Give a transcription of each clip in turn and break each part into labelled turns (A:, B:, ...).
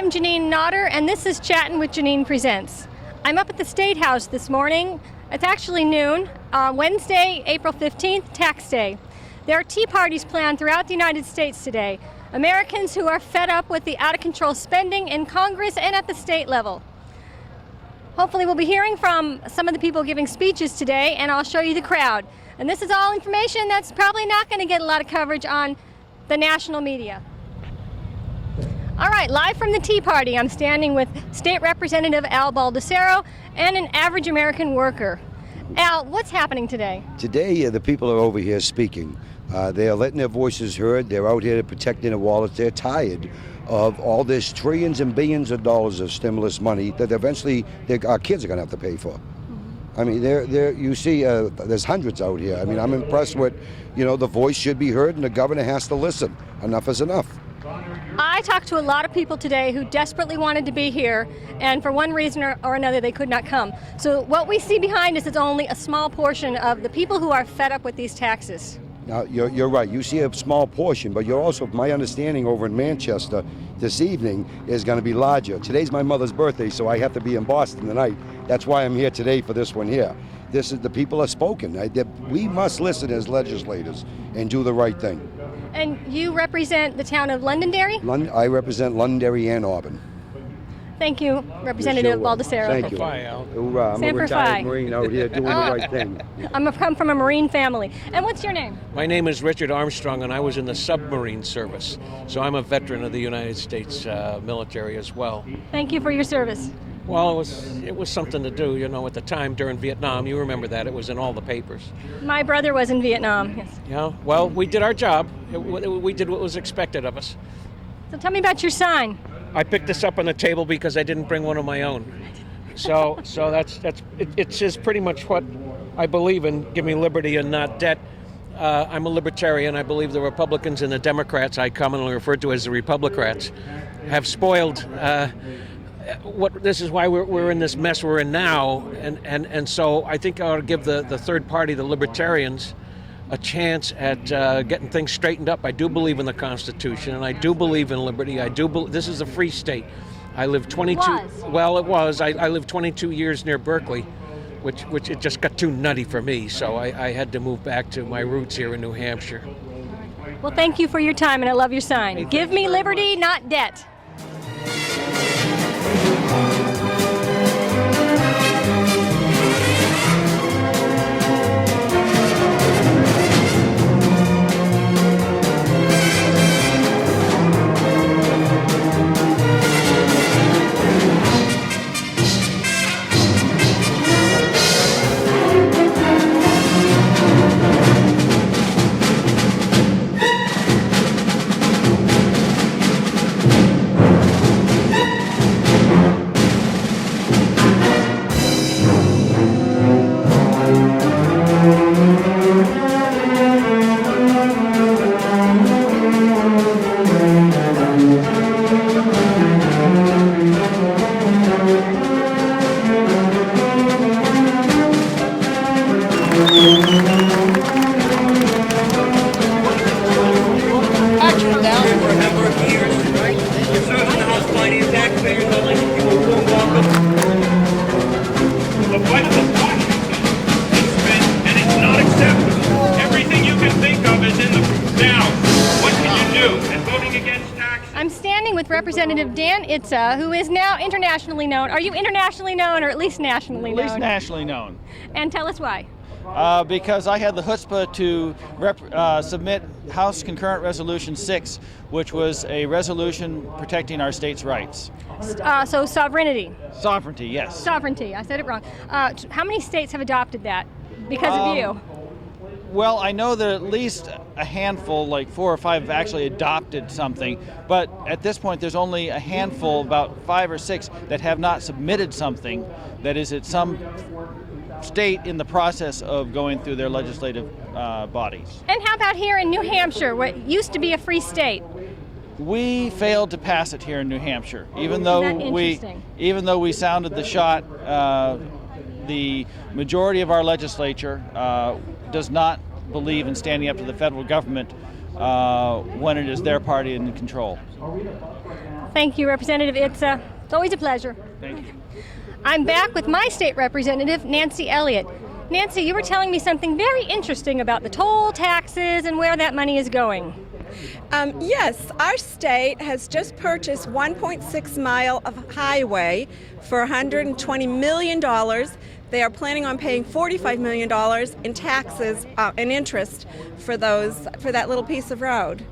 A: I'm Janine Nodder, and this is Chattin' with Janine Presents. I'm up at the State House this morning. It's actually noon, Wednesday, April 15th, tax day. There are tea parties planned throughout the United States today. Americans who are fed up with the out-of-control spending in Congress and at the state level. Hopefully we'll be hearing from some of the people giving speeches today, and I'll show you the crowd. And this is all information that's probably not going to get a lot of coverage on the national media. All right, live from the Tea Party, I'm standing with State Representative Al Baldessaro and an average American worker. Al, what's happening today?
B: Today, the people are over here speaking. They're letting their voices heard. They're out here protecting their wallets. They're tired of all this trillions and billions of dollars of stimulus money that eventually our kids are going to have to pay for. I mean, you see, there's hundreds out here. I mean, I'm impressed with, the voice should be heard and the governor has to listen. Enough is enough.
A: I talked to a lot of people today who desperately wanted to be here, and for one reason or another, they could not come. So what we see behind us is only a small portion of the people who are fed up with these taxes.
B: Now, you're right. You see a small portion, but you're also, my understanding over in Manchester this evening is going to be larger. Today's my mother's birthday, so I have to be in Boston tonight. That's why I'm here today for this one here. The people are spoken. We must listen as legislators and do the right thing.
A: And you represent the town of Londonderry?
B: I represent Londonderry and Auburn.
A: Thank you, Representative Baldessaro.
B: Thank you. Hoorah, I'm a retired Marine out here doing the right thing.
A: I'm from a Marine family. And what's your name?
C: My name is Richard Armstrong, and I was in the submarine service. So I'm a veteran of the United States military as well.
A: Thank you for your service.
C: Well, it was something to do, at the time during Vietnam. You remember that. It was in all the papers.
A: My brother was in Vietnam, yes.
C: Yeah, well, we did our job. We did what was expected of us.
A: So tell me about your sign.
C: I picked this up on the table because I didn't bring one of my own. So it says pretty much what I believe in: give me liberty and not debt. I'm a libertarian. I believe the Republicans and the Democrats, I commonly refer to as the Republicrats, have spoiled. This is why we're in this mess we're in now, and so I think I ought to give the third party, the Libertarians, a chance at getting things straightened up. I do believe in the Constitution, and I do believe in liberty. This is a free state. I lived 22. Well, it was. I lived 22 years near Berkeley, which it just got too nutty for me. So I had to move back to my roots here in New Hampshire.
A: Well, thank you for your time, and I love your sign.
C: Hey,
A: give me liberty, not debt. I'm standing with Representative Dan Itza, who is now internationally known. Are you internationally known or at least nationally known?
D: At least nationally known.
A: And tell us why.
D: Because I had the chutzpah to submit House Concurrent Resolution 6, which was a resolution protecting our state's rights.
A: So sovereignty.
D: Sovereignty, yes.
A: Sovereignty, I said it wrong. How many states have adopted that because of you?
D: Well, I know that at least a handful, like 4 or 5, have actually adopted something, but at this point there's only a handful, about 5 or 6, that have not submitted something that is at some state in the process of going through their legislative bodies.
A: And how about here in New Hampshire, what used to be a free state?
D: We failed to pass it here in New Hampshire, even though we sounded the shot. The majority of our legislature does not believe in standing up to the federal government when it is their party in control.
A: Thank you, Representative. It's always a pleasure.
D: Thank you.
A: I'm back with my state representative, Nancy Elliott. Nancy, you were telling me something very interesting about the toll taxes and where that money is going.
E: Yes, our state has just purchased 1.6 mile of highway for $120 million. They are planning on paying $45 million in taxes and interest for that little piece of road.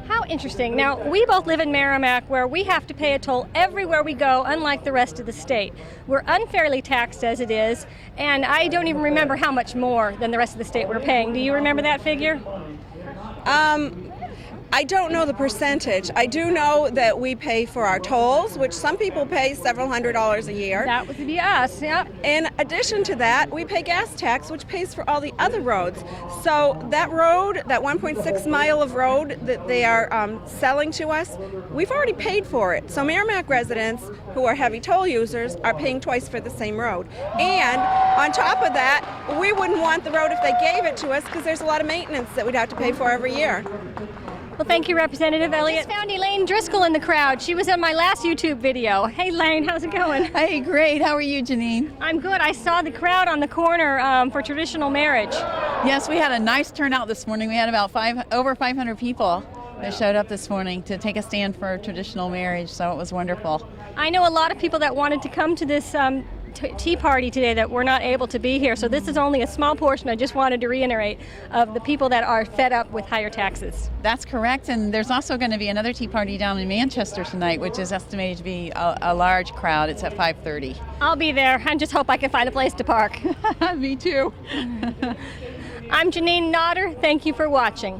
A: How interesting. Now, we both live in Merrimack, where we have to pay a toll everywhere we go, unlike the rest of the state. We're unfairly taxed as it is, and I don't even remember how much more than the rest of the state we're paying. Do you remember that figure?
E: I don't know the percentage. I do know that we pay for our tolls, which some people pay several $100s a year.
A: That would be us, yep.
E: In addition to that, we pay gas tax, which pays for all the other roads. So that road, that 1.6 mile of road that they are selling to us, we've already paid for it. So Merrimack residents who are heavy toll users are paying twice for the same road. And on top of that, we wouldn't want the road if they gave it to us, because there's a lot of maintenance that we'd have to pay for every year.
A: Well, thank you, Representative Elliott. I just found Elaine Driscoll in the crowd. She was on my last YouTube video. Hey, Elaine, how's it going?
F: Hey, great. How are you, Janine?
A: I'm good. I saw the crowd on the corner for traditional marriage.
F: Yes, we had a nice turnout this morning. We had about over 500 people that showed up this morning to take a stand for traditional marriage, so it was wonderful.
A: I know a lot of people that wanted to come to this tea party today that were not able to be here, so this is only a small portion. I just wanted to reiterate of the people that are fed up with higher taxes.
F: That's correct, and there's also going to be another tea party down in Manchester tonight, which is estimated to be a large crowd. It's at 5:30.
A: I'll be there. I just hope I can find a place to park.
F: Me too.
A: I'm Janine Nodder. Thank you for watching.